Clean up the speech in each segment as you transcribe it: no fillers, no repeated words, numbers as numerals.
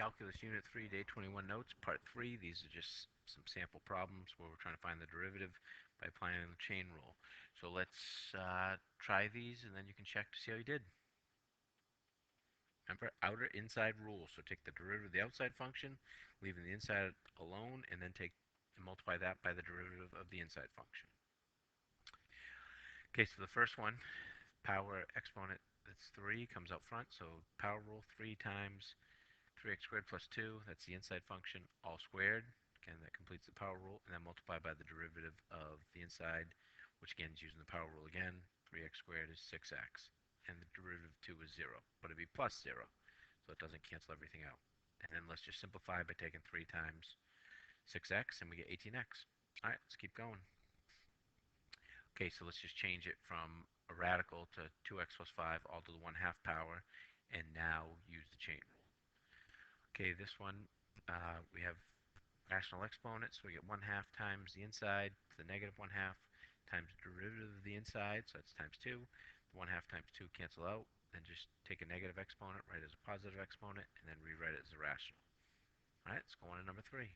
Calculus Unit 3, Day 21 Notes, Part 3. These are just some sample problems where we're trying to find the derivative by applying the chain rule. So let's try these, and then you can check to see how you did. Remember, outer inside rule. So take the derivative of the outside function, leaving the inside alone, and then take and multiply that by the derivative of the inside function. Okay, so the first one, power exponent that's 3 comes out front. So power rule 3 times 3x squared plus 2, that's the inside function, all squared. Again, that completes the power rule, and then multiply by the derivative of the inside, which again is using the power rule again. 3x squared is 6x, and the derivative of 2 is 0, but it'd be plus 0, so it doesn't cancel everything out. And then let's just simplify by taking 3 times 6x, and we get 18x. All right, let's keep going. Okay, so let's just change it from a radical to 2x plus 5 all to the 1/2 power, and now use the chain rule. Okay, this one, we have rational exponent, so we get 1/2 times the inside to the negative 1/2 times the derivative of the inside, so that's times 2. The 1/2 times 2 cancel out, then just take a negative exponent, write it as a positive exponent, and then rewrite it as a rational. All right, let's go on to number 3.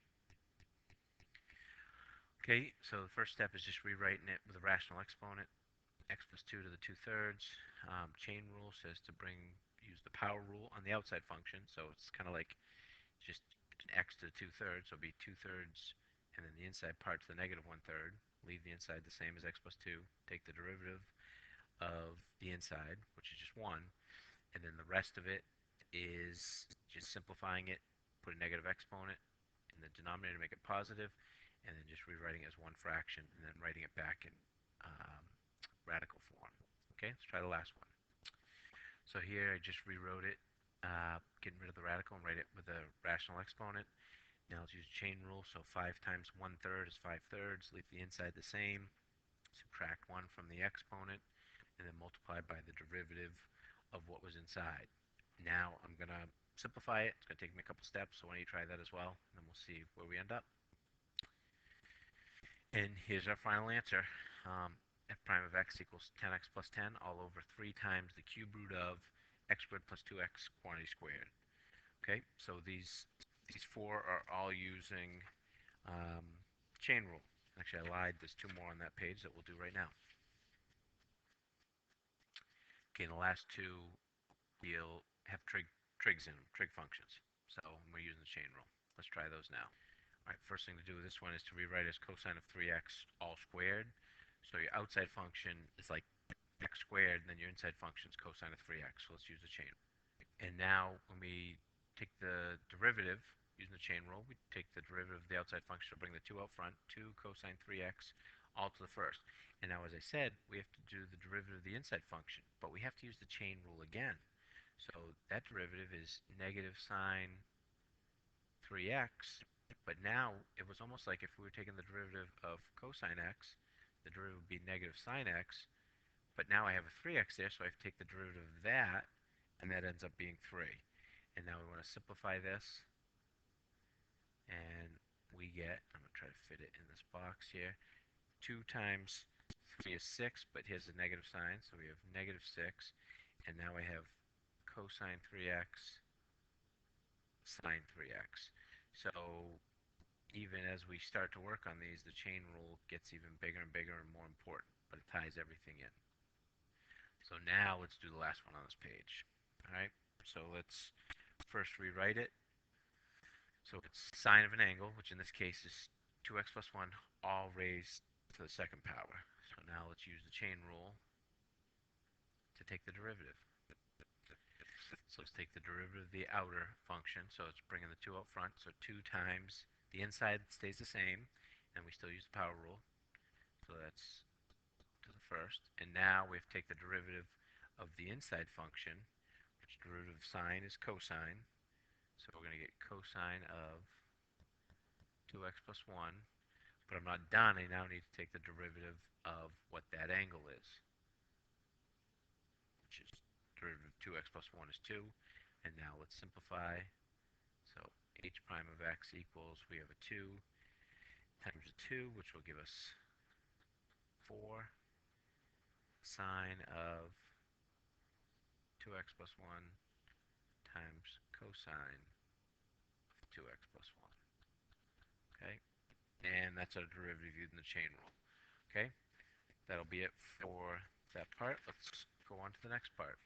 Okay, so the first step is just rewriting it with a rational exponent, x plus 2 to the 2/3. Chain rule says to use the power rule on the outside function, so it's kind of like just an x to the 2/3, so it'll be 2/3, and then the inside part to the negative 1/3. Leave the inside the same as x plus 2. Take the derivative of the inside, which is just 1, and then the rest of it is just simplifying it, put a negative exponent in the denominator, make it positive, and then just rewriting it as one fraction, and then writing it back in radical form. Okay, let's try the last one. So here I just rewrote it, getting rid of the radical and write it with a rational exponent. Now let's use chain rule. So 5 times 1/3 is 5/3. Leave the inside the same. Subtract 1 from the exponent, and then multiply by the derivative of what was inside. Now I'm going to simplify it. It's going to take me a couple steps, so why don't you try that as well, and then we'll see where we end up. And here's our final answer. F prime of x equals 10x plus 10 all over 3 times the cube root of x squared plus 2x quantity squared. Okay, so these 4 are all using chain rule. Actually, I lied. There's 2 more on that page that we'll do right now. Okay, and the last 2 will have trigs in them, trig functions. So we're using the chain rule. Let's try those now. All right, first thing to do with this one is to rewrite as cosine of 3x all squared. So your outside function is like x squared, and then your inside function is cosine of 3x. So let's use the chain. And now when we take the derivative, using the chain rule, we take the derivative of the outside function to bring the 2 out front, 2 cosine 3x, all to the first. And now, as I said, we have to do the derivative of the inside function, but we have to use the chain rule again. So that derivative is negative sine 3x, but now it was almost like if we were taking the derivative of cosine x, the derivative would be negative sine x, but now I have a 3x there, so I have to take the derivative of that, and that ends up being 3. And now we want to simplify this, and we get, I'm going to try to fit it in this box here, 2 times 3 is 6, but here's a negative sign, so we have negative 6, and now I have cosine 3x sine 3x. So even as we start to work on these, the chain rule gets even bigger and bigger and more important, but it ties everything in. So now let's do the last one on this page. All right, so let's first rewrite it. So it's sine of an angle, which in this case is 2x plus 1, all raised to the second power. So now let's use the chain rule to take the derivative. So let's take the derivative of the outer function. So it's bringing the 2 out front. So 2 times the inside stays the same, and we still use the power rule. So that's to the first. And now we have to take the derivative of the inside function, which derivative of sine is cosine. So we're going to get cosine of 2x plus 1. But I'm not done. I now need to take the derivative of what that angle is, which is derivative of 2x plus 1 is 2. And now let's simplify. So h prime of x equals, we have a 2 times a 2, which will give us 4 sine of 2x plus 1 times cosine 2x plus 1. Okay, and that's our derivative using the chain rule. Okay, that'll be it for that part. Let's go on to the next part.